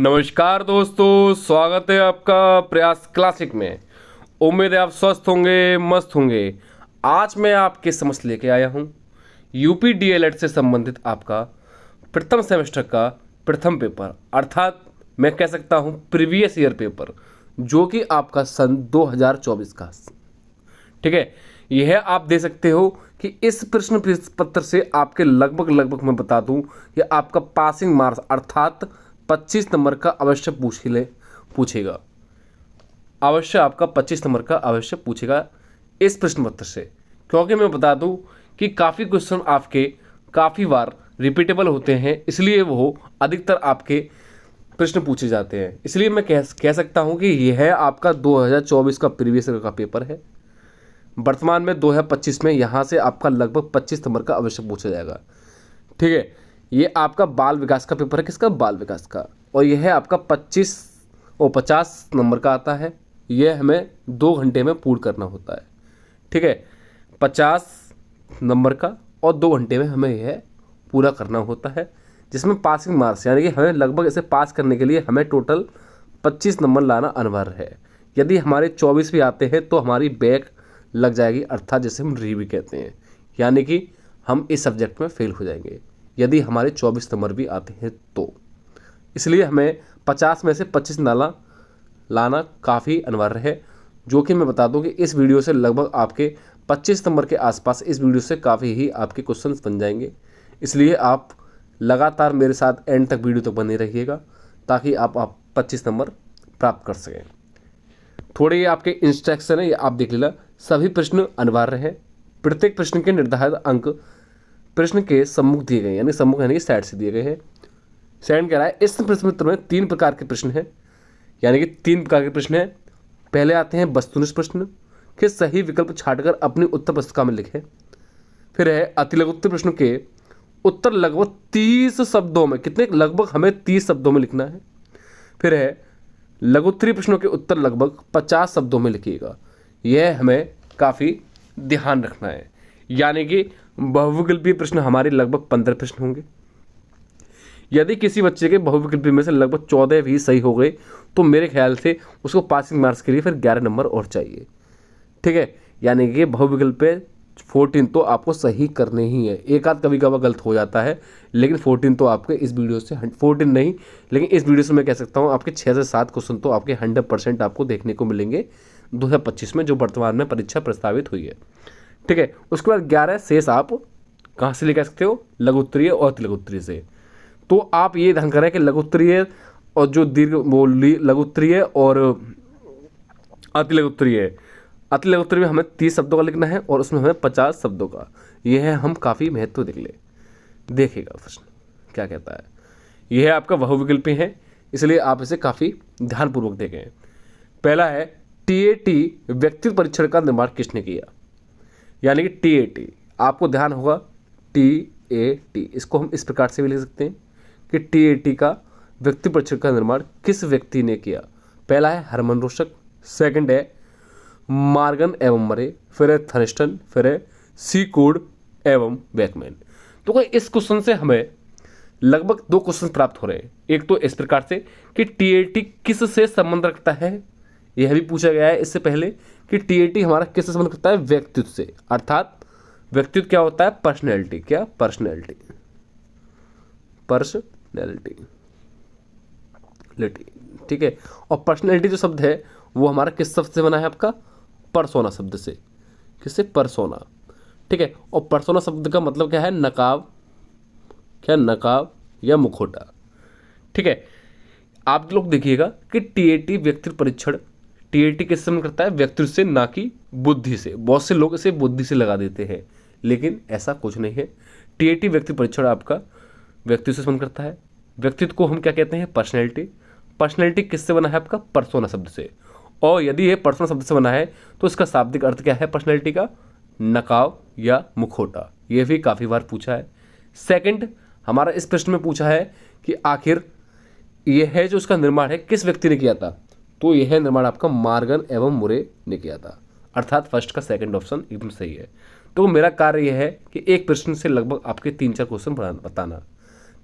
नमस्कार दोस्तों, स्वागत है आपका प्रयास क्लासिक में। उम्मीद है आप स्वस्थ होंगे, मस्त होंगे। आज मैं आपके समझ लेके आया हूँ यूपी डीएलएड से संबंधित आपका प्रथम सेमेस्टर का प्रथम पेपर, अर्थात मैं कह सकता हूँ प्रीवियस ईयर पेपर, जो कि आपका सन 2024 का। ठीक है, यह आप दे सकते हो कि इस प्रश्न पत्र से आपके लगभग मैं बता दूं कि आपका पासिंग मार्क्स अर्थात 25 नंबर का अवश्य पूछेगा। अवश्य आपका 25 नंबर का अवश्य पूछेगा इस प्रश्न पत्र से, क्योंकि मैं बता दूं कि काफ़ी क्वेश्चन आपके काफ़ी बार रिपीटेबल होते हैं, इसलिए वो अधिकतर आपके प्रश्न पूछे जाते हैं। इसलिए मैं कह सकता हूं कि यह आपका 2024 का प्रीवियस ईयर का पेपर है। वर्तमान में 2025 में यहाँ से आपका लगभग 25 नंबर का अवश्य पूछा जाएगा। ठीक है, ये आपका बाल विकास का पेपर है। किसका? बाल विकास का। और यह है आपका 50 नंबर का आता है। यह हमें 2 घंटे में पूर्ण करना होता है। ठीक है, 50 नंबर का और 2 घंटे में हमें यह पूरा करना होता है, जिसमें पासिंग मार्क्स यानी कि हमें लगभग इसे पास करने के लिए हमें टोटल 25 नंबर लाना अनिवार्य है। यदि हमारे 24 भी आते हैं तो हमारी बैक लग जाएगी, अर्थात जैसे हम री भी कहते हैं, यानी कि हम इस सब्जेक्ट में फेल हो जाएंगे यदि हमारे 24 नंबर भी आते हैं तो। इसलिए हमें 50 में से 25 लाना काफ़ी अनिवार्य है, जो कि मैं बता दूं कि इस वीडियो से लगभग आपके 25 नंबर के आसपास इस वीडियो से काफ़ी ही आपके क्वेश्चंस बन जाएंगे। इसलिए आप लगातार मेरे साथ एंड तक वीडियो तक बने रहिएगा, ताकि आप 25 नंबर प्राप्त कर सकें। थोड़े ये आपके इंस्ट्रक्शन है, ये आप देख लेना। सभी प्रश्न अनिवार्य हैं। प्रत्येक प्रश्न के निर्धारित अंक प्रश्न के सम्मुख दिए गए, यानी सम्मुख यानी कि साइड से दिए गए हैं। सेकंड कह रहा है इस प्रश्न पत्र में 3 प्रकार के प्रश्न हैं, यानी कि 3 प्रकार के प्रश्न हैं। पहले आते हैं वस्तुनिष्ठ प्रश्न के सही विकल्प छांटकर अपनी उत्तर पुस्तिका में लिखें। फिर है अतिलघुत्तर प्रश्न के उत्तर लगभग 30 शब्दों में, कितने? लगभग हमें 30 शब्दों में लिखना है। फिर है लघुत्तरीय प्रश्नों के उत्तर लगभग 50 शब्दों में लिखिएगा। यह हमें काफ़ी ध्यान रखना है, यानी कि बहुविकल्पीय प्रश्न हमारे लगभग 15 प्रश्न होंगे। यदि किसी बच्चे के बहुविकल्पीय में से लगभग 14 भी सही हो गए तो मेरे ख्याल से उसको पासिंग मार्क्स के लिए फिर 11 नंबर और चाहिए। ठीक है, यानी कि बहुविकल्पीय 14 तो आपको सही करने ही है। एक आध कभी कभार गलत हो जाता है, लेकिन 14 तो आपके इस वीडियो से 14 नहीं, लेकिन इस वीडियो से मैं कह सकता हूँ आपके 6 से 7 क्वेश्चन तो आपके 100% आपको देखने को मिलेंगे 2025 में, जो वर्तमान में परीक्षा प्रस्तावित हुई है। ठीक है, उसके बाद 11 शेष आप कहाँ से लेकर सकते हो? लघुत्तरीय और अतिलघुत्तरीय से। तो आप ये ध्यान करें कि लघुत्तरीय और जो दीर्घ वो लघुत्तरीय और अतिलघुत्तरीय में हमें 30 शब्दों का लिखना है और उसमें हमें 50 शब्दों का। यह है हम काफ़ी महत्व देखिएगा प्रश्न क्या कहता है। यह है आपका बहुविकल्पी है, इसलिए आप इसे काफ़ी ध्यानपूर्वक देखें। पहला है टीएटी व्यक्तित्व परीक्षण का निर्माण किसने किया? यानी कि टीएटी, आपको ध्यान होगा टीएटी, इसको हम इस प्रकार से भी लिख सकते हैं कि टीएटी का व्यक्तित्व परीक्षण का निर्माण किस व्यक्ति ने किया? पहला है हरमन रोशक, सेकंड है मार्गन एवं मरे, फिर है थर्स्टन, फिर है सीकोड एवं बैकमैन। तो इस क्वेश्चन से हमें लगभग 2 क्वेश्चन प्राप्त हो रहे हैं। एक तो इस प्रकार से कि टीएटी किस से संबंध रखता है, यह भी पूछा गया है इससे पहले कि टीएटी हमारा किससे संबंध रखता है? व्यक्तित्व से। अर्थात व्यक्तित्व क्या होता है? पर्सनैलिटी। क्या? पर्सनैलिटी। ठीक है, और पर्सनैलिटी जो शब्द है वो हमारा किस शब्द से बना है? आपका परसोना शब्द से। किससे? परसोना। ठीक है, और परसोना शब्द का मतलब क्या है? नकाब। क्या? नकाब या मुखौटा। ठीक है, आप लोग देखिएगा कि टीएटी व्यक्तित्व परीक्षण, टीएटी किससे संबंध करता है? व्यक्तित्व से, ना कि बुद्धि से। बहुत से लोग इसे बुद्धि से लगा देते हैं, लेकिन ऐसा कुछ नहीं है। टीएटी व्यक्तित्व परीक्षण आपका व्यक्तित्व से संबंध करता है। व्यक्तित्व को हम क्या कहते हैं? पर्सनैलिटी। पर्सनैलिटी किससे बना है? आपका परसोना शब्द से। और यदि ये पर्सोना शब्द से बना है तो इसका शाब्दिक अर्थ क्या है पर्सनैलिटी का? नकाब या मुखौटा। ये भी काफ़ी बार पूछा है। सेकंड, हमारा इस प्रश्न में पूछा है कि आखिर यह है जो उसका निर्माण है किस व्यक्ति ने किया था? तो यह निर्माण आपका मार्गन एवं मुरे ने किया था। अर्थात फर्स्ट का सेकंड ऑप्शन एकदम सही है। तो मेरा कार्य यह है कि एक प्रश्न से लगभग आपके 3-4 क्वेश्चन बताना,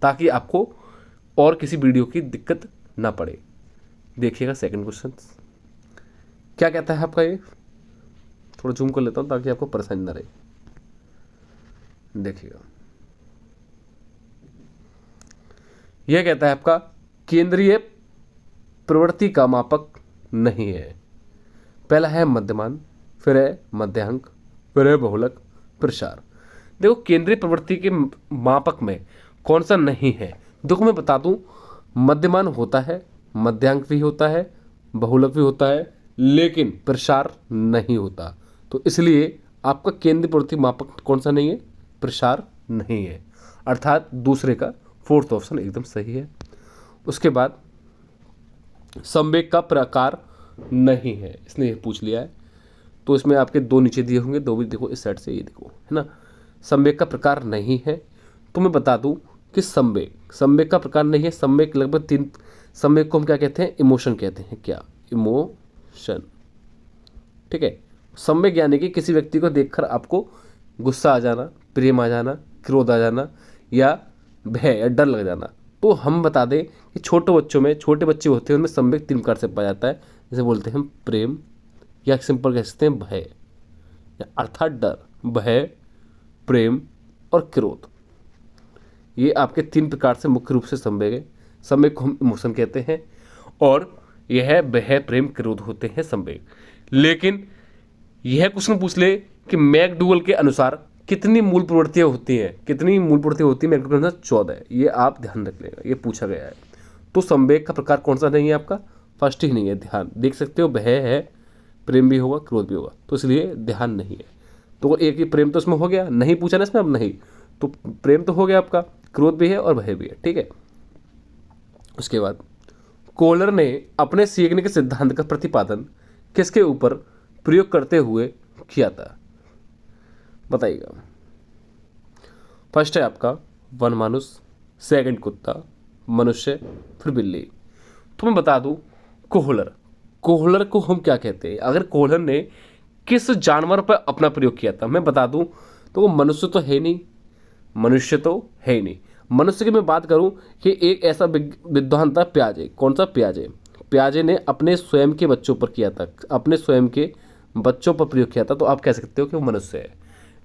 ताकि आपको और किसी वीडियो की दिक्कत ना पड़े। देखिएगा सेकंड क्वेश्चन क्या कहता है आपका, ये थोड़ा जूम कर लेता हूँ ताकि आपको परेशानी ना रहे। देखिएगा यह कहता है आपका केंद्रीय प्रवृत्ति का मापक नहीं है। पहला है मध्यमान, फिर है मध्यांक, फिर है बहुलक, प्रसार। देखो केंद्रीय प्रवृत्ति के मापक में कौन सा नहीं है। देखो मैं बता दूं, मध्यमान होता है, मध्यांक भी होता है, बहुलक भी होता है, लेकिन प्रसार नहीं होता। तो इसलिए आपका केंद्रीय प्रवृत्ति मापक कौन सा नहीं है, प्रसार नहीं है। अर्थात दूसरे का फोर्थ ऑप्शन एकदम सही है। उसके बाद संवेग का प्रकार नहीं है, इसने ये पूछ लिया है। तो इसमें आपके दो नीचे दिए होंगे, दो भी देखो इस साइड से, ये देखो है ना। संवेग का प्रकार नहीं है। तो मैं बता दूं कि संवेग का प्रकार नहीं है। संवेग लगभग 3, संवेग को हम क्या कहते हैं, इमोशन कहते हैं। क्या, इमोशन, ठीक है। संवेग यानी कि किसी व्यक्ति को देखकर आपको गुस्सा आ जाना, प्रेम आ जाना, क्रोध आ जाना या भय या डर लग जाना। तो हम बता दें कि छोटे बच्चों में, छोटे बच्चे होते हैं उनमें संवेग 3 प्रकार से पाया जाता है। जैसे बोलते हैं प्रेम, या सिंपल कह सकते हैं भय, अर्थात डर, भय, प्रेम और क्रोध। ये आपके 3 प्रकार से मुख्य रूप से संवेग है। संवेग को हम इमोशन कहते हैं और यह भय, प्रेम, क्रोध होते हैं संवेग। लेकिन यह क्वेश्चन पूछ ले कि मैकडूगल के अनुसार कितनी मूल प्रवृत्तियां होती हैं, कितनी मूल प्रवृत्तियां होती है मैकडूगल के अनुसार 14। ये आप ध्यान रख लेगा, ये पूछा गया है। तो संवेग का प्रकार कौन सा नहीं है आपका, फर्स्ट ही नहीं है। ध्यान देख सकते हो, भय है, प्रेम भी होगा, क्रोध भी होगा, तो इसलिए ध्यान नहीं है। तो एक ही प्रेम तो इसमें हो गया, नहीं पूछा ना इसमें, अब नहीं, तो प्रेम तो हो गया आपका, क्रोध भी है और भय भी है, ठीक है। उसके बाद कोहलर ने अपने सीखने के सिद्धांत का प्रतिपादन किसके ऊपर प्रयोग करते हुए किया था, बताइएगा। फर्स्ट है आपका वनमानुष, सेकंड कुत्ता, मनुष्य, फिर बिल्ली। तो मैं बता दूं, कोहलर को हम क्या कहते हैं। अगर कोहलर ने किस जानवर पर अपना प्रयोग किया था, मैं बता दूं तो वो मनुष्य तो है नहीं, मनुष्य तो है ही नहीं। मनुष्य की मैं बात करूं कि एक ऐसा विद्वान था प्याजे। कौन सा, प्याजे। प्याजे ने अपने स्वयं के बच्चों पर किया था, अपने स्वयं के बच्चों पर प्रयोग किया था। तो आप कह सकते हो कि वो मनुष्य है।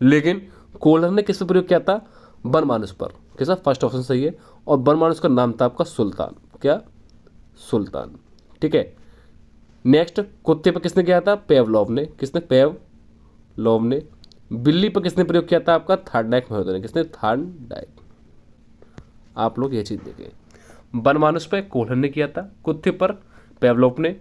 लेकिन कोहलर ने किस पर प्रयोग किया था, वनमानुष पर। कैसा, फर्स्ट ऑप्शन सही है। और वनमानुष का नाम था आपका सुल्तान। क्या, सुल्तान, ठीक है। नेक्स्ट कुत्ते पर किसने किया था, पेवलोव ने। किसने, पेवलोव ने। बिल्ली पर किसने प्रयोग किया था आपका, थार्डनाइक महोदय ने। किसने, थार्डनाइक। आप लोग ये चीज देखें, वनमानुष पर कोहलर ने किया था, कुत्ते पर पेवलोव ने,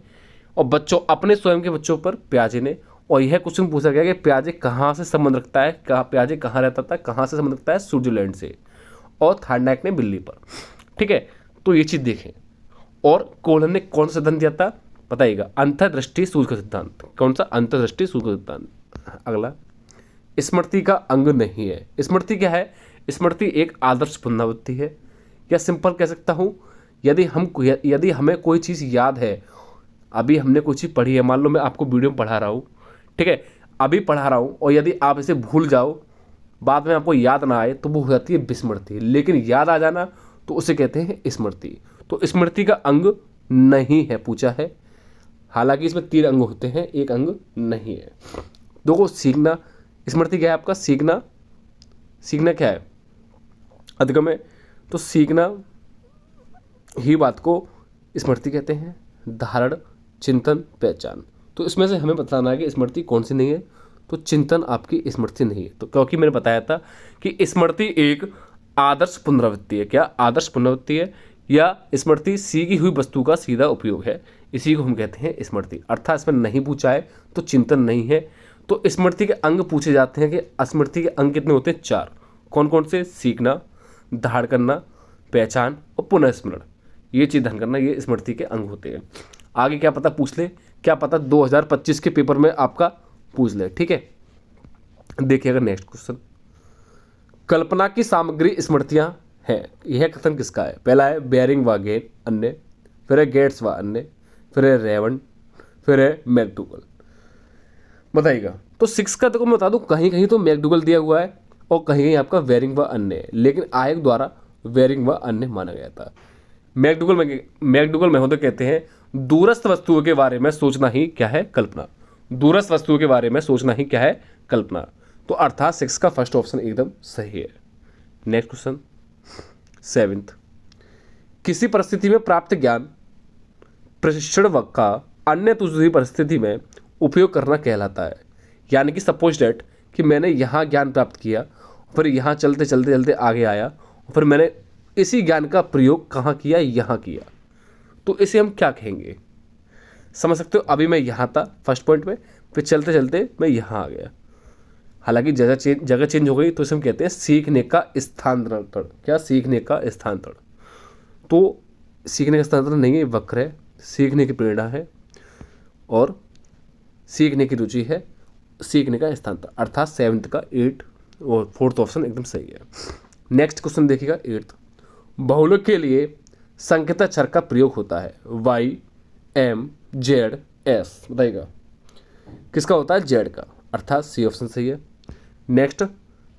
और बच्चों, अपने स्वयं के बच्चों पर प्याजे ने। और यह क्वेश्चन पूछा गया कि प्याजे कहाँ से संबंध रखता है, प्याजे कहाँ रहता था, कहाँ से संबंध रखता है, स्विट्जरलैंड से। और थार्डनाइक ने बिल्ली पर, ठीक है। तो ये चीज देखें। और कोहलर ने कौन सा सिद्धांत दिया था, बताइएगा, अंतर्दृष्टि सूझ सिद्धांत। कौन सा, अंतर्दृष्टि सूझ सिद्धांत। अगला, स्मृति का अंग नहीं है। स्मृति क्या है, स्मृति एक आदर्श पुनरावृत्ति है, या सिंपल कह सकता हूं, यदि हमें कोई चीज़ याद है, अभी हमने कोई चीज़ पढ़ी है, मान लो मैं आपको वीडियो में पढ़ा रहा हूँ, ठीक है, अभी पढ़ा रहा हूँ, और यदि आप इसे भूल जाओ, बाद में आपको याद ना आए, तो वो हो जाती है विस्मृति। लेकिन याद आ जाना तो उसे कहते हैं स्मृति। तो स्मृति का अंग नहीं है, पूछा है। हालांकि इसमें 3 अंग होते हैं, एक अंग नहीं है। देखो सीखना, स्मृति क्या है आपका, सीखना। सीखना क्या है, अधिगम है। तो सीखना ही बात को स्मृति कहते हैं। धारण, चिंतन, पहचान। तो इसमें से हमें बताना है कि स्मृति कौन सी नहीं है। तो चिंतन आपकी स्मृति नहीं है। तो क्योंकि मैंने बताया था कि स्मृति एक आदर्श पुनरावृत्ति है। क्या, आदर्श पुनरावृत्ति है, या स्मृति सीखी हुई वस्तु का सीधा उपयोग है, इसी को हम कहते हैं स्मृति। अर्थात इसमें नहीं पूछा है तो चिंतन नहीं है। तो स्मृति के अंग पूछे जाते हैं कि स्मृति के अंग कितने होते हैं, 4। कौन कौन से, सीखना, धारण करना, पहचान और पुनःस्मरण। ये चीज़ ध्यान करना, ये स्मृति के अंग होते हैं। आगे क्या पता पूछ ले, क्या पता 2025 के पेपर में आपका पूछ ले, ठीक है। देखिएगा नेक्स्ट क्वेश्चन, कल्पना की सामग्री स्मृतियां हैं, यह कथन किसका है। पहला है बेयरिंग व गेन, अन्य, फिर है गेट्स व अन्य, फिर है रेवन, फिर है मैकडूगल। बताइएगा। तो 6 का तो मैं बता दूं, कहीं कहीं तो मैकडूगल दिया हुआ है और कहीं कहीं आपका बेयरिंग व अन्य है, लेकिन आयोग द्वारा बेयरिंग व अन्य माना गया था। मैकडूगल महोदय कहते हैं दूरस्थ वस्तुओं के बारे में सोचना ही क्या है? कल्पना। दूरस्थ वस्तुओं के बारे में सोचना ही क्या है? कल्पना। तो अर्थात 6 का फर्स्ट ऑप्शन एकदम सही है। नेक्स्ट क्वेश्चन 7th, किसी परिस्थिति में प्राप्त ज्ञान प्रशिक्षण का अन्य दूसरी परिस्थिति में उपयोग करना कहलाता है। यानी कि सपोज डेट कि मैंने यहाँ ज्ञान प्राप्त किया, फिर यहाँ चलते चलते चलते आगे आया, फिर मैंने इसी ज्ञान का प्रयोग कहाँ किया? यहाँ किया। तो इसे हम क्या कहेंगे? समझ सकते हो, अभी मैं यहाँ था फर्स्ट पॉइंट में, फिर चलते चलते मैं यहाँ आ गया। हालांकि जगह चेंज हो गई, तो इसे हम कहते हैं सीखने का स्थानांतरण। क्या? सीखने का स्थानांतरण। तो सीखने का स्थानांतरण नहीं है, वक्र है, सीखने की प्रेरणा है और सीखने की रुचि है, सीखने का स्थानांतरण। अर्थात 7th का 8 और 4th ऑप्शन एकदम सही है। नेक्स्ट क्वेश्चन देखिएगा 8th, बहुलक के लिए संकेताक्षर का प्रयोग होता है Y, M, Z, S। बताइएगा किसका होता है? Z का, अर्थात C ऑप्शन सही है। नेक्स्ट,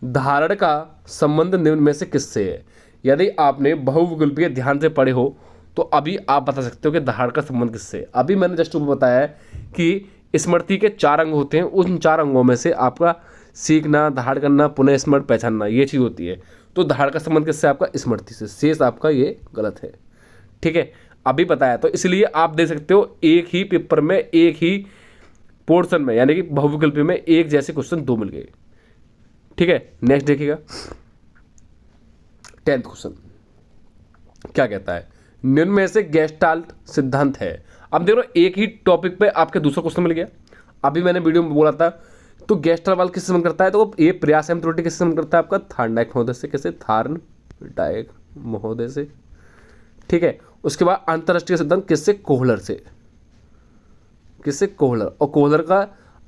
धारण का संबंध निम्न में से किससे है? यदि आपने बहुविकल्पीय ध्यान से पढ़े हो तो अभी आप बता सकते हो कि धारण का संबंध किससे है। अभी मैंने जस्ट ऊपर बताया है कि स्मृति के 4 अंग होते हैं, उन 4 अंगों में से आपका सीखना, धारण करना, पुनः स्मरण, पहचानना, ये चीज़ होती है। तो धारण का संबंध किससे? आपका स्मृति से। शेष आपका ये गलत है। ठीक है, अभी बताया, तो इसलिए आप देख सकते हो एक ही पेपर में, एक ही पोर्शन में, यानी कि बहुविकल्पी में एक जैसे क्वेश्चन 2 मिल गए। ठीक है, नेक्स्ट देखिएगा 10th क्वेश्चन क्या कहता है? निम्न में से गेस्टाल्ट सिद्धांत है। अब देखो एक ही टॉपिक पे आपके दूसरा क्वेश्चन मिल गया। अभी मैंने वीडियो में बोला था, तो गेस्टाल्ट किससे संबंध करता है? तो ये प्रयास एवं त्रुटि किससे संबंध करता है? आपका थार्नडाइक महोदय से। कैसे? थार्नडाइक महोदय से। ठीक है, उसके बाद अंतरराष्ट्रीय सिद्धांत किससे? कोहलर से। किससे? कोहलर। और कोहलर का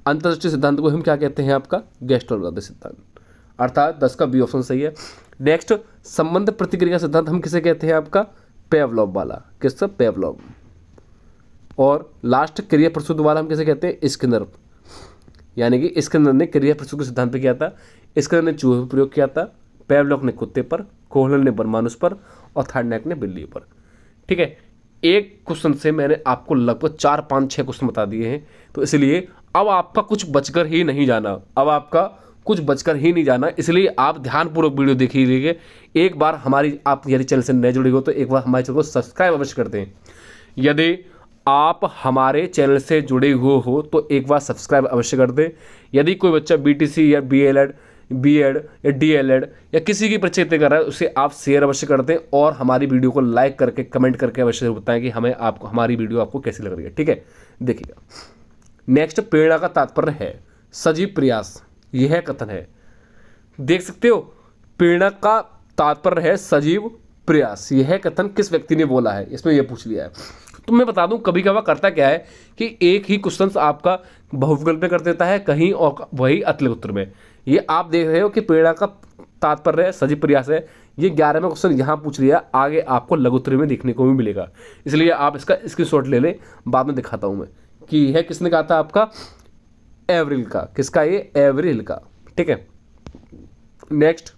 अंतरराष्ट्रीय सिद्धांत को हम क्या कहते हैं? आपका गेस्टाल्ट सिद्धांत। अर्थात 10 का बी ऑप्शन सही है। नेक्स्ट, संबंध प्रतिक्रिया सिद्धांत हम किसे कहते हैं? आपका पेवलोव वाला। किससे? पेवलोव। और लास्ट, क्रिया प्रसूत वाला हम किसे कहते हैं? स्किनर। यानी कि स्किनर ने क्रिया प्रसूत के सिद्धांत पे किया था, स्किनर ने चूहे पर प्रयोग किया था, पेवलोव ने कुत्ते पर, कोहलर ने बनमानुष पर और थार्नडाइक ने बिल्ली पर। ठीक है, एक क्वेश्चन से मैंने आपको लगभग 4, 5, 6 क्वेश्चन बता दिए हैं। तो इसलिए अब आपका कुछ बचकर ही नहीं जाना, अब आपका कुछ बचकर ही नहीं जाना। इसलिए आप ध्यानपूर्वक वीडियो देखिए। एक बार हमारी, आप यदि चैनल से नए जुड़े हो तो एक बार हमारे चैनल को सब्सक्राइब अवश्य कर दें। यदि आप हमारे चैनल से जुड़े हुए हो तो एक बार सब्सक्राइब अवश्य कर दें। यदि कोई बच्चा बीटीसी या बीएड या डीएलएड या किसी की परीक्षा कर रहा है, उसे आप शेयर अवश्य कर दें और हमारी वीडियो को लाइक करके, कमेंट करके अवश्य बताएं कि हमें आपको हमारी वीडियो आपको कैसी लग रही है। ठीक है, देखिएगा नेक्स्ट, प्रेरणा का तात्पर्य है सजीव प्रयास। यह कथन है, देख सकते हो, प्रेरणा का तात्पर्य है सजीव प्रयास। यह कथन किस व्यक्ति ने बोला है? इसमें यह पूछ लिया है। तो मैं बता दूं, कभी कभार करता क्या है कि एक ही क्वेश्चन आपका बहुविकल्प में कर देता है कहीं और वही अतले उत्तर में। ये आप देख रहे हो कि प्रेरणा का तात्पर्य है सजीव प्रयास है। ये 11वां क्वेश्चन यहाँ पूछ लिया, आगे आपको लघु उत्तर में देखने को भी मिलेगा। इसलिए आप इसका स्क्रीनशॉट ले लें, बाद में दिखाता हूँ मैं कि यह किसने कहा था? आपका एवरिल का। किसका? ये एवरिल का। ठीक है, नेक्स्ट,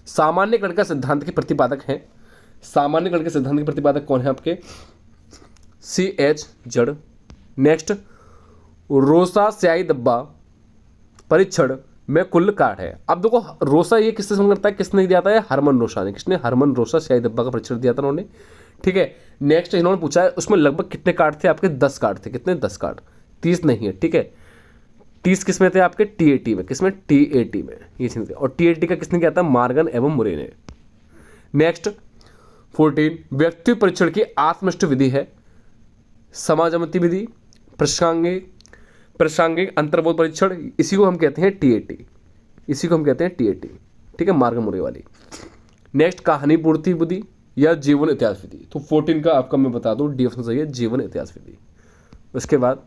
सामान्य कण का सिद्धांत के प्रतिपादक हैं। सामान्य कण के सिद्धांत के प्रतिपादक कौन है आपके? CH जड़। नेक्स्ट, रोसा स्याही डब्बा परीक्षण में कुल काट है। अब देखो रोसा ये किससे संबंध करता है? किसने दिया था? हरमन रोसा ने। किसने? हरमन रोसा स्याही डब्बा का परीक्षण दिया था उन्होंने। ठीक है, नेक्स्ट इन्होंने पूछा है उसमें लगभग कितने कार्ड थे आपके? 10 कार्ड थे। कितने? 10 कार्ड, 30 नहीं है। ठीक है, 30 किसमें थे आपके? TAT में। किसमें? TAT में, ये चीज। और TAT का किसने किया था? मार्गन एवं मुरे ने। नेक्स्ट 14, व्यक्ति परीक्षण की आत्मनिष्ठ विधि है समाजमति विधि, प्रासंगिक अंतर्बोध परीक्षण। इसी को हम कहते हैं TAT। इसी को हम कहते हैं TAT। ठीक है, मार्गन मुरे वाली। नेक्स्ट, कहानी पूर्ति विधि या जीवन इतिहास विधि। तो 14 का आपका मैं बता दूं, डी ऑप्शन सही है, जीवन इतिहास विधि। उसके बाद,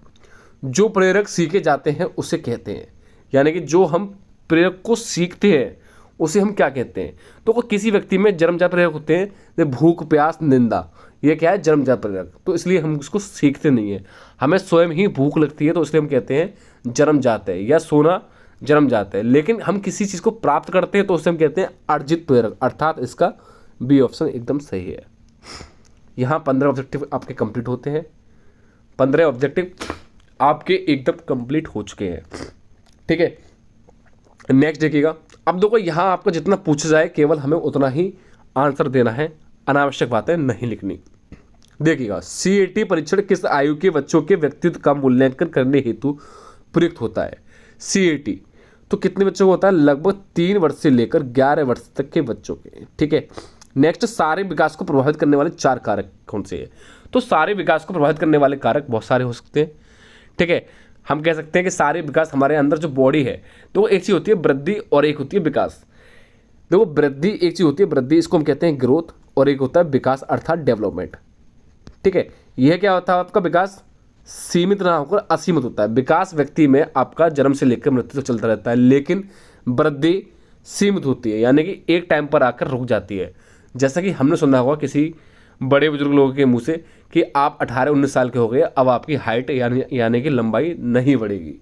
जो प्रेरक सीखे जाते हैं उसे कहते हैं, यानी कि जो हम प्रेरक को सीखते हैं उसे हम क्या कहते हैं? तो किसी व्यक्ति में जन्मजात प्रेरक होते हैं, जैसे भूख, प्यास, निंदा, ये क्या है? जन्मजात प्रेरक। तो इसलिए हम उसको सीखते नहीं है, हमें स्वयं ही भूख लगती है, तो इसलिए हम कहते हैं जन्मजात है, या सोना जन्मजात है। लेकिन हम किसी चीज़ को प्राप्त करते हैं तो उसे हम कहते हैं अर्जित प्रेरक। अर्थात इसका बी ऑप्शन एकदम सही है। यहाँ 15 ऑब्जेक्टिव आपके कंप्लीट होते हैं। 15 ऑब्जेक्टिव आपके एकदम कंप्लीट हो चुके हैं। ठीक है, नेक्स्ट देखिएगा। अब देखो यहाँ आपको जितना पूछा जाए केवल हमें उतना ही आंसर देना है, अनावश्यक बातें नहीं लिखनी। देखिएगा, सीएटी परीक्षण किस आयु के बच्चों के व्यक्तित्व का मूल्यांकन करने हेतु प्रयुक्त होता है। सीएटी तो कितने बच्चों को होता है, लगभग 3 वर्ष से लेकर 11 वर्ष तक के बच्चों के। ठीक है, नेक्स्ट, सारे विकास को प्रभावित करने वाले 4 कारक कौन से हैं। तो सारे विकास को प्रभावित करने वाले कारक बहुत सारे हो सकते हैं। ठीक है, हम कह सकते हैं कि सारे विकास, हमारे अंदर जो बॉडी है तो एक चीज़ होती है वृद्धि और एक होती है विकास। देखो, वृद्धि एक चीज़ होती है, वृद्धि इसको हम कहते हैं ग्रोथ, और एक होता है विकास अर्थात डेवलपमेंट। ठीक है, यह क्या होता है, आपका विकास सीमित ना होकर असीमित होता है। विकास व्यक्ति में आपका जन्म से लेकर मृत्यु तक चलता रहता है, लेकिन वृद्धि सीमित होती है, यानी कि एक टाइम पर आकर रुक जाती है। जैसा कि हमने सुना होगा किसी बड़े बुजुर्ग लोगों के मुंह से कि आप 18-19 साल के हो गए, अब आपकी हाइट यानी कि लंबाई नहीं बढ़ेगी,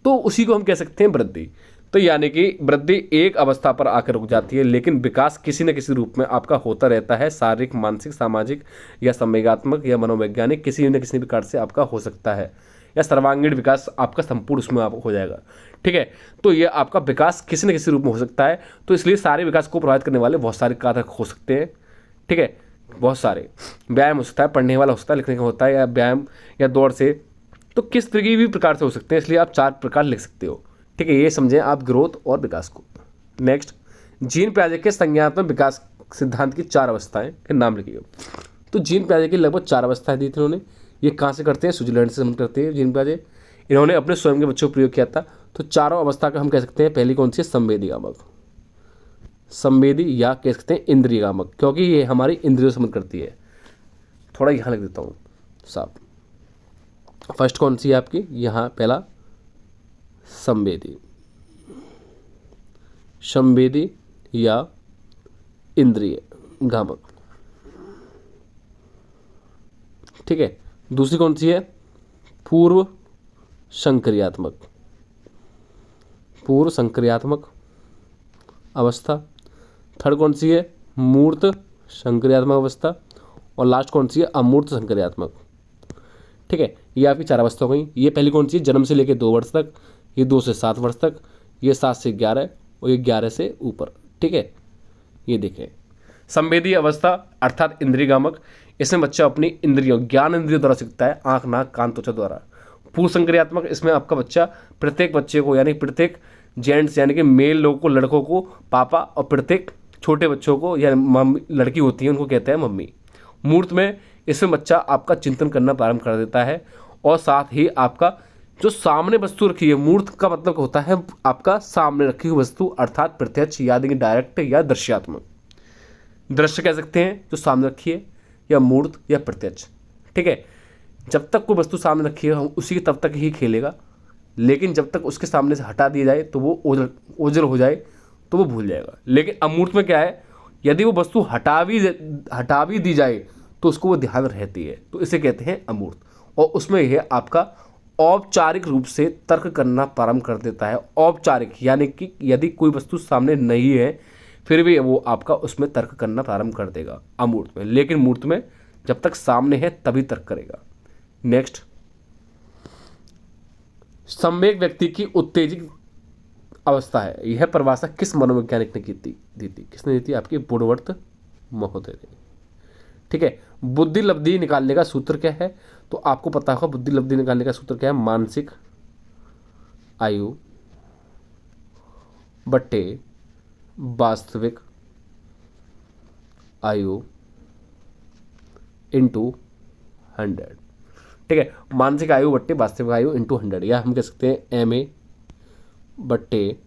तो उसी को हम कह सकते हैं वृद्धि। तो यानी कि वृद्धि एक अवस्था पर आकर रुक जाती है, लेकिन विकास किसी न किसी रूप में आपका होता रहता है। शारीरिक, मानसिक, सामाजिक या संवेगात्मक या मनोवैज्ञानिक किसी न किसी प्रकार से आपका हो सकता है, या सर्वांगीण विकास आपका संपूर्ण उसमें आप हो जाएगा। ठीक है, तो ये आपका विकास किसी न किसी रूप में हो सकता है। तो इसलिए सारे विकास को प्रभावित करने वाले बहुत सारे कारक हो सकते हैं। ठीक है, बहुत सारे, व्यायाम हो सकता है, पढ़ने वाला हो सकता है, लिखने का होता है, या व्यायाम या दौड़ से, तो किस तरीके भी प्रकार से हो सकते हैं, इसलिए आप 4 प्रकार लिख सकते हो। ठीक है, ये समझें आप ग्रोथ और विकास को। नेक्स्ट, जीन पियाजे के संज्ञानात्मक विकास सिद्धांत की 4 अवस्थाएं के नाम लिखिएगा। तो जीन पियाजे की लगभग 4 अवस्थाएं दी थी उन्होंने। ये कहाँ से करते हैं, स्विट्जरलैंड से संबंध करते हैं जीन पियाजे। इन्होंने अपने स्वयं के बच्चों को प्रयोग किया था। तो चारों अवस्था का हम कह सकते हैं, पहली कौन सी है, संवेदीगामक, संवेदी, या कह सकते हैं इंद्रियगामक, क्योंकि ये हमारी इंद्रियों से संबंध करती है। थोड़ा यहाँ लिख देता हूँ साफ। फर्स्ट कौन सी है आपकी, यहाँ पहला संवेदी, संवेदी या इंद्रिय गामक। ठीक है, दूसरी कौन सी है, पूर्व संक्रियात्मक, पूर्व संक्रियात्मक अवस्था। थर्ड कौन सी है, मूर्त संक्रियात्मक अवस्था। और लास्ट कौन सी है, अमूर्त संक्रियात्मक। ठीक है, ये आपकी 4 अवस्था हो गई। ये पहली कौन सी है, जन्म से लेकर 2 वर्ष तक, ये 2 से 7 वर्ष तक, ये 7 से 11 और ये 11 से ऊपर। ठीक है, ये देखें, संवेदी अवस्था अर्थात इंद्रियगामक, इसमें बच्चा अपनी इंद्रियों, ज्ञान इंद्रियों द्वारा सीखता है, आंख, नाक, कान, त्वचा द्वारा। पूर्व संक्रियात्मक, इसमें आपका बच्चा प्रत्येक बच्चे को, यानी प्रत्येक जेंट्स यानी कि मेल लोगों को, लड़कों को पापा, और प्रत्येक छोटे बच्चों को या मम्मी, लड़की होती है उनको कहते हैं मम्मी। मूर्त में, इसमें बच्चा आपका चिंतन करना प्रारंभ कर देता है, और साथ ही आपका जो सामने वस्तु रखी है, मूर्त का मतलब होता है आपका सामने रखी हुई वस्तु, अर्थात प्रत्यक्ष, यानी कि डायरेक्ट या दृश्यात्मक। दृश्य कह सकते हैं जो सामने रखी है, या मूर्त या प्रत्यक्ष। ठीक है, जब तक कोई वस्तु सामने रखी है हम उसी के तब तक ही खेलेगा, लेकिन जब तक उसके सामने से हटा दिया जाए तो वो ओझल हो जाए तो वो भूल जाएगा। लेकिन अमूर्त में क्या है, यदि वो वस्तु हटा भी दी जाए तो उसको वो ध्यान रहती है, तो इसे कहते हैं अमूर्त। और उसमें यह आपका औपचारिक रूप से तर्क करना प्रारंभ कर देता है। औपचारिक यानी कि यदि कोई वस्तु सामने नहीं है फिर भी वो आपका उसमें तर्क करना प्रारंभ कर देगा अमूर्त में, लेकिन मूर्त में जब तक सामने है तभी तर्क करेगा। नेक्स्ट, सम्यक व्यक्ति की उत्तेजित अवस्था है। यह परिभाषा किस मनोवैज्ञानिक ने दी थी? किसने दी थी? आपके वुडवर्थ महोदय ने। ठीक है, बुद्धि लब्धि निकालने का सूत्र क्या है? तो आपको पता होगा बुद्धि लब्धि निकालने का सूत्र क्या है, मानसिक आयु बट्टे वास्तविक आयु इंटू 100। ठीक है, मानसिक आयु बट्टे वास्तविक आयु इंटू 100, या हम कह सकते हैं MA बट्टे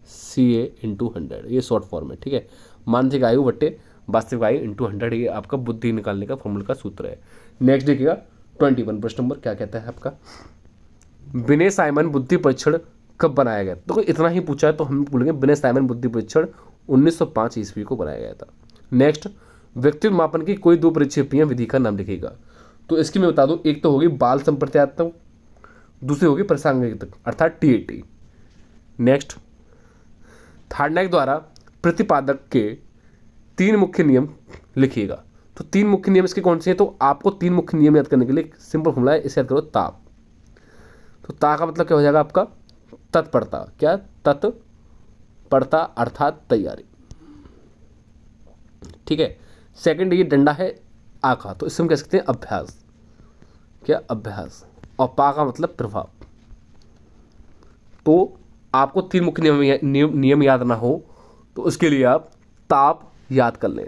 CA इंटू 100, ये शॉर्ट फॉर्म है। ठीक है, मानसिक आयु बट्टे वास्तविक आयु इंटू 100, ये आपका बुद्धि निकालने का फॉर्मूला का सूत्र है। नेक्स्ट देखिएगा 21 प्रश्न नंबर क्या कहता है आपका, विनय साइमन बुद्धि परीक्षण कब बनाया गया? तो इतना ही पूछा है तो हम बोलेंगे विनय साइमन बुद्धि परीक्षण 1905 ईस्वी को बनाया गया था। नेक्स्ट, व्यक्तित्व मापन की कोई 2 परिक्षेपीय विधि का नाम लिखेगा। तो इसकी मैं बता दूं, एक तो होगी बाल संप्रत्यात्मक, दूसरी होगी प्रासंगिक अर्थात TAT। नेक्स्ट, थार्डनाइक द्वारा प्रतिपादक के 3 मुख्य नियम लिखिएगा। तो 3 मुख्य नियम इसके कौन से हैं? तो आपको 3 मुख्य नियम याद करने के लिए सिंपल फॉर्मूला है, इसे याद करो ताप। तो ता का मतलब क्या हो जाएगा आपका? तत्परता। क्या? तत्परता अर्थात तैयारी। ठीक है। सेकंड ये डंडा है आ का, तो इससे हम कह सकते हैं अभ्यास। क्या? अभ्यास। और पा का मतलब प्रभाव। तो आपको 3 मुख्य नियम याद ना हो तो उसके लिए आप ताप याद कर लें।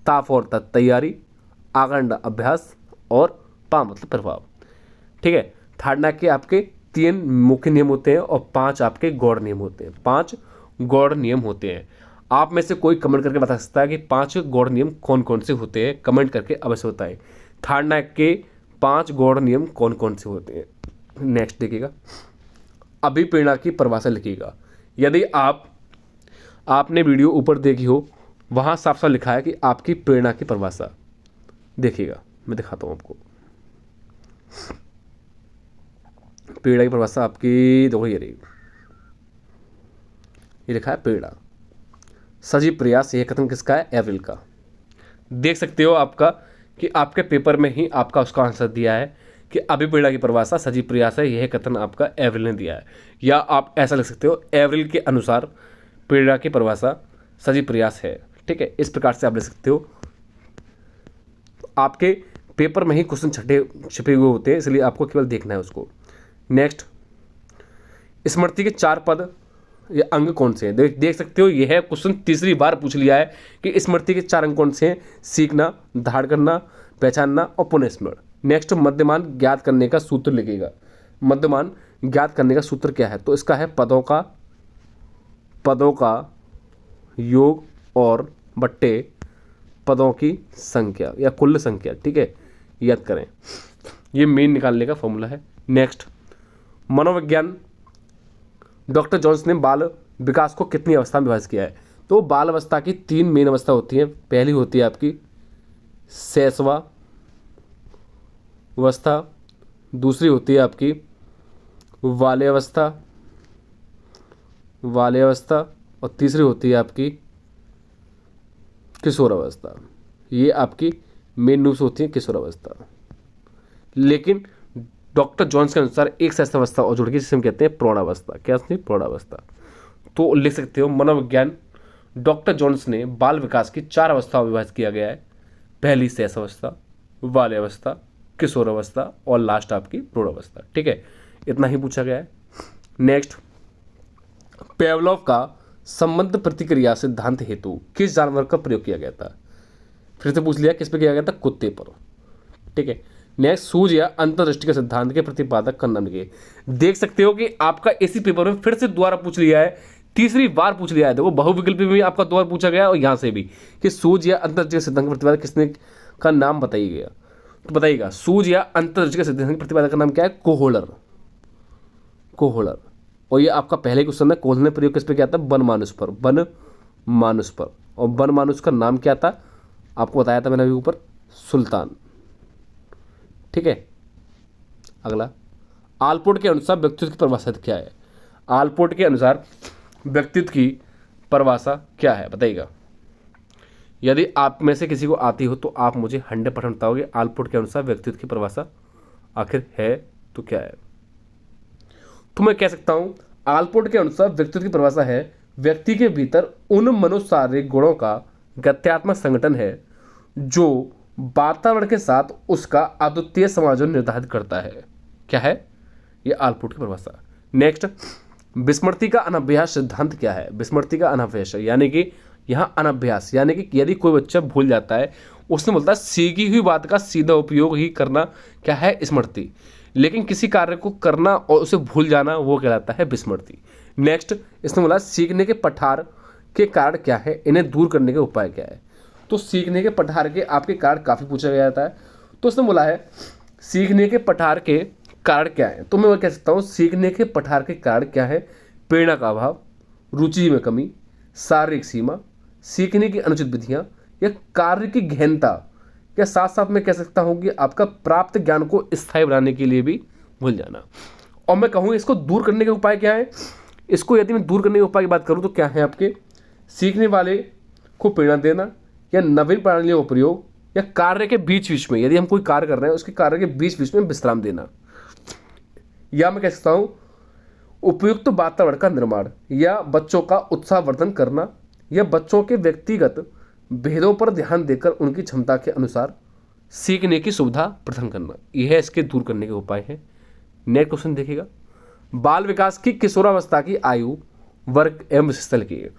ताप और तैयारी, आगंड अभ्यास और पा मतलब प्रभाव। ठीक है। थर्ड ना के आपके 3 मुख्य नियम होते हैं और 5 आपके गौड़ नियम होते हैं। 5 गौड़ नियम होते हैं। आप में से कोई कमेंट करके बता सकता है कि 5 गौड़ नियम कौन कौन से होते हैं? कमेंट करके अवश्य बताएं। थर्ड ना के 5 गौड़ नियम कौन कौन से होते हैं? नेक्स्ट देखिएगा, अभिप्रेरणा की परिभाषा लिखिएगा। यदि आपने वीडियो ऊपर देखी हो, वहाँ साफ साफ लिखा है कि आपकी प्रेरणा की परिभाषा। देखिएगा, मैं दिखाता हूँ आपको। प्रेरणा की परिभाषा आपकी देखो, ये रही, ये लिखा है प्रेरणा। सजीव प्रयास, यह कथन किसका है? एवरिल का। देख सकते हो आपका कि आपके पेपर में ही आपका उसका आंसर दिया है कि अभिप्रेरणा की परिभाषा सजीव प्रयास है, यह कथन आपका एवरिल ने दिया है। या आप ऐसा लिख सकते हो, एवरिल के अनुसार प्रेरणा की परिभाषा सजीव प्रयास है। ठीक है, इस प्रकार से आप लिख सकते हो। आपके पेपर में ही क्वेश्चन छिपे हुए होते हैं, इसलिए आपको केवल देखना है उसको। नेक्स्ट, स्मृति के 4 पद ये अंग कौन से हैं? देख सकते हो, यह क्वेश्चन तीसरी बार पूछ लिया है कि स्मृति के 4 अंग कौन से हैं? सीखना, धारण करना, पहचानना और पुनः स्मरण। नेक्स्ट, मध्यमान ज्ञात करने का सूत्र लिखिएगा। मध्यमान ज्ञात करने का सूत्र क्या है? तो इसका है पदों का योग और बट्टे पदों की संख्या या कुल संख्या। ठीक है, याद करें, ये मेन निकालने का फॉर्मूला है। नेक्स्ट, मनोविज्ञान, डॉक्टर जॉन्स ने बाल विकास को कितनी अवस्था में विभाजित किया है? तो बाल अवस्था की 3 मेन अवस्था होती हैं। पहली होती है आपकी शैशवा अवस्था, दूसरी होती है आपकी बाल्यावस्था और तीसरी होती है आपकी किशोर अवस्था। ये आपकी मेन रूप से होती है किशोर अवस्था। लेकिन डॉक्टर जॉन्स के अनुसार एक शैशवावस्था और जुड़ गई, जिसे हम कहते हैं प्रौढ़ावस्था। क्या होती है? प्रौढ़ावस्था। तो लिख सकते हो, मनोविज्ञान डॉक्टर जॉन्स ने बाल विकास की 4 अवस्थाओं में विभाजित किया गया है। पहली शैशवावस्था, बाल्यावस्था, किशोर अवस्था और लास्ट आपकी प्रौढ़ावस्था। ठीक है, इतना ही पूछा गया है। नेक्स्ट, पेवलोव का संबंध प्रतिक्रिया सिद्धांत हेतु किस जानवर का प्रयोग किया गया था? फिर से पूछ लिया, किस पे किया गया था? कुत्ते पर। ठीक है। नेक्स्ट, सूझ या अंतर्दृष्टि के सिद्धांत के प्रतिपादक का नाम लिखिए। देख सकते हो कि आपका इसी पेपर में फिर से दोबारा पूछ लिया है, तीसरी बार पूछ लिया है। देखो, बहुविकल्पी में भी आपका दोबारा पूछा गया और यहाँ से भी कि सूझ या अंतर्दृष्टि के सिद्धांत का प्रतिपादक किसने का नाम बताइएगा। तो बताइएगा, सूझ या अंतर्दृष्टि के सिद्धांत के प्रतिपादक का नाम क्या है? कोहोलर। और ये आपका पहले क्वेश्चन है, कोहोलर ने प्रयोग किस पे किया था? बनमानुष पर। और बनमानुष का नाम क्या था? आपको बताया था मैंने अभी ऊपर, सुल्तान। ठीक है। अगला, आलपोर्ट के अनुसार व्यक्तित्व की परिभाषा क्या है? आलपोर्ट के अनुसार व्यक्तित्व की परिभाषा क्या है? बताइएगा। यदि आप में से किसी को आती हो तो आप मुझे 100% बताओगे आलपोर्ट के अनुसार व्यक्तित्व की परिभाषा आखिर है तो क्या है? तो मैं कह सकता हूं, आलपोर्ट के अनुसार व्यक्तित्व की परिभाषा है, व्यक्ति के भीतर उन मनोशारीरिक गुणों का गत्यात्मक संगठन है जो वातावरण के साथ उसका अद्वितीय समायोजन निर्धारित करता है। क्या है? ये आलपोर्ट की परिभाषा। नेक्स्ट, विस्मृति का अनभ्यास सिद्धांत क्या है? विस्मृति का अनभ्यास यानी कि यहाँ अनभ्यास यानी कि यदि कोई बच्चा भूल जाता है, उसने बोलता है सीखी हुई बात का सीधा उपयोग ही करना क्या है? स्मृति। लेकिन किसी कार्य को करना और उसे भूल जाना वो कहलाता है विस्मृति। नेक्स्ट, इसने बोला सीखने के पठार के कारण क्या है, इन्हें दूर करने के उपाय क्या है? तो सीखने के पठार के आपके कारण काफ़ी पूछा गया जाता है। तो उसने बोला है सीखने के पठार के कारण क्या है? तो मैं वो कह सकता हूँ सीखने के पठार के कारण क्या है? प्रेरणा का अभाव, रुचि में कमी, शारीरिक सीमा, सीखने की अनुचित विधियाँ या कार्य की गहनता, या साथ साथ मैं कह सकता हूँ कि आपका प्राप्त ज्ञान को स्थायी बनाने के लिए भी भूल जाना। और मैं कहूँ इसको दूर करने के उपाय क्या है? इसको यदि मैं दूर करने के उपाय की बात करूँ तो क्या है आपके? सीखने वाले को प्रेरणा देना या नवीन प्रणालियों का प्रयोग या कार्य के बीच बीच में, यदि हम कोई कार्य कर रहे हैं उसके कार्य के बीच बीच में विश्राम देना, या मैं कह सकता हूं उपयुक्त वातावरण का निर्माण, या बच्चों का उत्साहवर्धन करना, या बच्चों के व्यक्तिगत भेदों पर ध्यान देकर उनकी क्षमता के अनुसार सीखने की सुविधा प्रदान करना। यह इसके दूर करने के उपाय हैं। नेक्स्ट क्वेश्चन देखिएगा, बाल विकास की किशोरावस्था की आयु वर्ग एवं विशेषता लिखिए।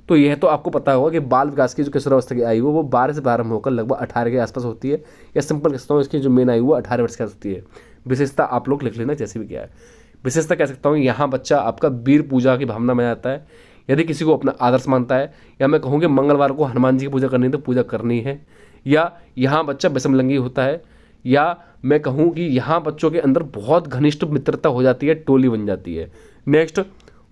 तो यह तो आपको पता होगा कि बाल विकास की जो किशोरावस्था की आयु है वो 12 से प्रारंभ होकर लगभग 18 के आसपास होती है, या सिंपल कहता हूँ इसकी जो मेन आयु वो 18 वर्ष की होती है। विशेषता आप लोग लिख लेना जैसे भी क्या है। विशेषता कह सकता हूँ यहाँ बच्चा आपका वीर पूजा की भावना में आता है, यदि किसी को अपना आदर्श मानता है, या मैं कहूँ कि मंगलवार को हनुमान जी की पूजा करनी है तो पूजा करनी है, या यहाँ बच्चा विषमलिंगी होता है, या मैं कहूँ कि यहाँ बच्चों के अंदर बहुत घनिष्ठ मित्रता हो जाती है, टोली बन जाती है। नेक्स्ट,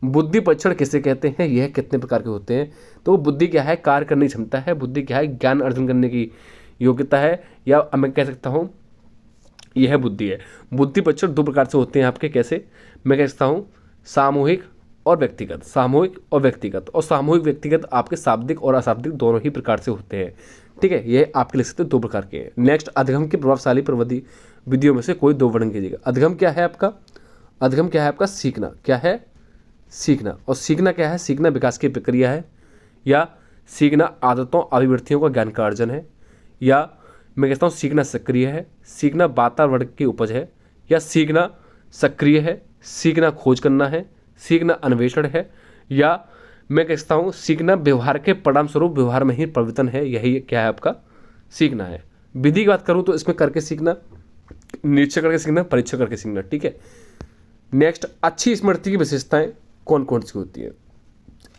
बुद्धि परीक्षण किसे कहते हैं, यह कितने प्रकार के होते हैं। तो बुद्धि क्या है, कार्य करने की क्षमता है, बुद्धि क्या है, ज्ञान अर्जन करने की योग्यता है, या मैं कह सकता हूँ यह बुद्धि है। बुद्धि परीक्षण दो प्रकार से होते हैं आपके, कैसे, मैं कह सकता हूँ सामूहिक और व्यक्तिगत। सामूहिक और व्यक्तिगत, और सामूहिक व्यक्तिगत आपके शाब्दिक और अशाब्दिक दोनों ही प्रकार से होते हैं। ठीक है, ये आपके लिख सकते हैं दो प्रकार के हैं। नेक्स्ट, अधिगम की प्रभावशाली प्रविधि विधियों में से कोई दो वर्णन कीजिएगा। अधिगम क्या है आपका, अधिगम क्या है आपका, सीखना। क्या है, सीखना। और सीखना क्या है, सीखना विकास की प्रक्रिया है, या सीखना आदतों अभिवृत्तियों का ज्ञान का अर्जन है, या मैं कहता हूँ सीखना सक्रिय है, सीखना वातावरण की उपज है, या सीखना सक्रिय है, सीखना खोज करना है, सीखना अन्वेषण है, या मैं कहता हूँ सीखना व्यवहार के परिणाम स्वरूप व्यवहार में ही परिवर्तन है। यही क्या है आपका, सीखना है। विधि की बात करूँ तो इसमें करके सीखना, निरीक्षण करके सीखना, परीक्षण करके सीखना। ठीक है। नेक्स्ट, अच्छी स्मृति की विशेषताएं कौन कौन सी होती है।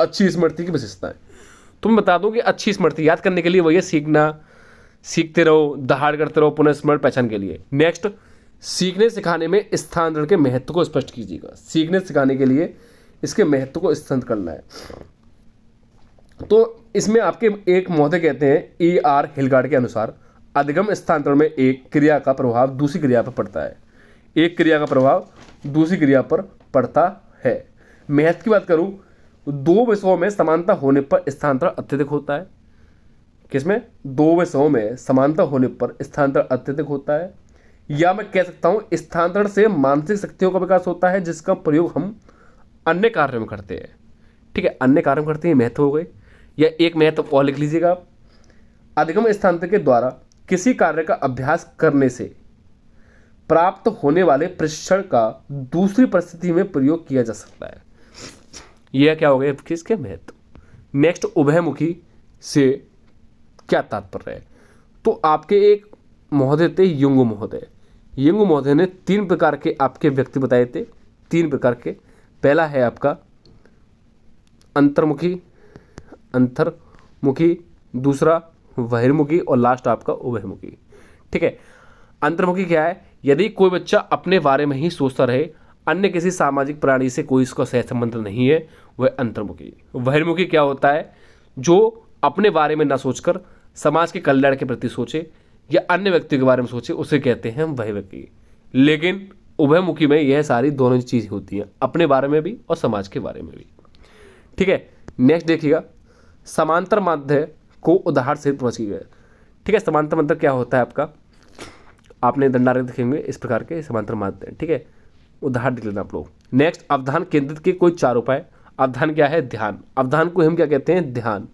अच्छी स्मृति की विशेषताएं तो मैं बता दूं कि अच्छी स्मृति याद करने के लिए वही है सीखना, सीखते रहो, दहाड़ करते रहो, पुनः स्मरण पहचान के लिए। नेक्स्ट, सीखने सिखाने में स्थानांतरण के महत्व को स्पष्ट कीजिएगा। सीखने सिखाने के लिए इसके महत्व को स्पष्ट करना है। तो इसमें आपके एक महोदय कहते हैं E.R. हिलगार्ड के अनुसार अधिगम स्थानांतरण में एक क्रिया का प्रभाव दूसरी क्रिया पर पड़ता है। एक क्रिया का प्रभाव दूसरी क्रिया पर पड़ता है। महत्व की बात करूं, दो विषयों में समानता होने पर स्थानांतरण अत्यधिक होता है। किसमें, दो विषयों में समानता होने पर स्थानांतरण अत्यधिक होता है, या मैं कह सकता हूं स्थानांतरण से मानसिक शक्तियों का विकास होता है जिसका प्रयोग हम अन्य कार्यों में करते हैं। ठीक है, अन्य कार्यों में करते हैं, महत्व हो गए। या एक महत्व और लिख लीजिएगा आप, अधिगम स्थानांतरण के द्वारा किसी कार्य का अभ्यास करने से प्राप्त होने वाले प्रशिक्षण का दूसरी परिस्थिति में प्रयोग किया जा सकता है। यह क्या हो गया, किसके महत्व। नेक्स्ट, उभयमुखी से क्या तात्पर्य है। तो आपके एक महोदय थे युंग महोदय। युंग महोदय ने तीन प्रकार के आपके व्यक्ति बताए थे, तीन प्रकार के। पहला है आपका अंतर्मुखी, अंतर्मुखी, दूसरा बहिर्मुखी, और लास्ट आपका उभयमुखी। ठीक है, अंतर्मुखी क्या है, यदि कोई बच्चा अपने बारे में ही सोचता रहे, अन्य किसी सामाजिक प्राणी से कोई इसका सह संबंध नहीं है, वह अंतर्मुखी। बहिर्मुखी क्या होता है, जो अपने बारे में ना सोचकर समाज के कल्याण के प्रति सोचे या अन्य व्यक्ति के बारे में सोचे, उसे कहते हैं हम बहिर्मुखी। लेकिन उभयमुखी में यह सारी दोनों चीज़ें होती हैं, अपने बारे में भी और समाज के बारे में भी। ठीक है, नेक्स्ट देखिएगा, समांतर माध्य को उदाहरण से समझ कीजिए। ठीक है, समांतर माध्य क्या होता है आपका, आपने दंडारेख देखेंगे इस प्रकार के समांतर माध्य। ठीक है, उदाहरण देख लेना आप लोग। नेक्स्ट, अवधान केंद्रित के कोई चार उपाय। अवधान क्या है, ध्यान। अवधान को हम क्या कहते हैं, ध्यान।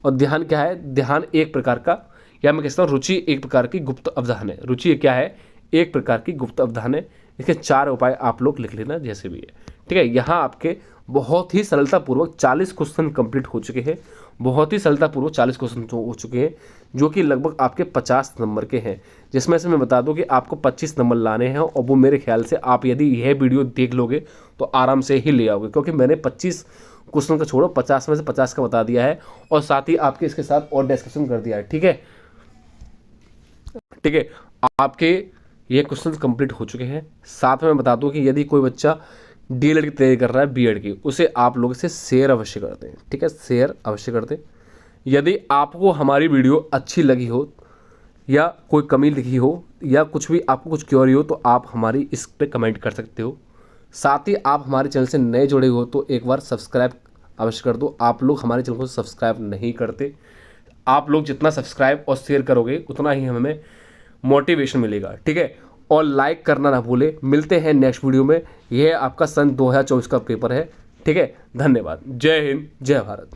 और ध्यान क्या है, ध्यान एक प्रकार का, या मैं कहता हूँ रुचि एक प्रकार की गुप्त अवधान है। रुचि क्या है, एक प्रकार की गुप्त अवधान है। इसके चार उपाय आप लोग लिख लेना जैसे भी है। ठीक है, यहाँ आपके बहुत ही सरलतापूर्वक 40 क्वेश्चन कंप्लीट हो चुके हैं। बहुत ही सरलतापूर्वक 40 क्वेश्चन हो चुके हैं, जो कि लगभग आपके 50 नंबर के हैं, जिसमें से मैं बता दूं कि आपको 25 नंबर लाने हैं। और वो मेरे ख्याल से आप यदि यह वीडियो देख लोगे तो आराम से ही ले आओगे, क्योंकि मैंने 25 क्वेश्चन का छोड़ो 50 में से 50 का बता दिया है, और साथ ही आपके इसके साथ और डिस्कशन कर दिया है। ठीक है, ठीक है, आपके ये क्वेश्चन कंप्लीट हो चुके हैं। साथ में मैं बता दूं कि यदि कोई बच्चा डीएलएड की तैयारी कर रहा है, बीएड की, उसे आप लोग इसे शेयर अवश्य कर दें। ठीक है, शेयर अवश्य कर दें। यदि आपको हमारी वीडियो अच्छी लगी हो, या कोई कमी लिखी हो, या कुछ भी आपको कुछ क्वेरी हो, तो आप हमारी इस पे कमेंट कर सकते हो। साथ ही आप हमारे चैनल से नए जुड़े हो तो एक बार सब्सक्राइब अवश्य कर दो। आप लोग हमारे चैनल को सब्सक्राइब नहीं करते, आप लोग जितना सब्सक्राइब और शेयर करोगे उतना ही हमें मोटिवेशन मिलेगा, ठीक है। और लाइक करना ना भूले। मिलते हैं नेक्स्ट वीडियो में। यह आपका सन 2024 का पेपर है, ठीक है। धन्यवाद। जय हिंद, जय भारत।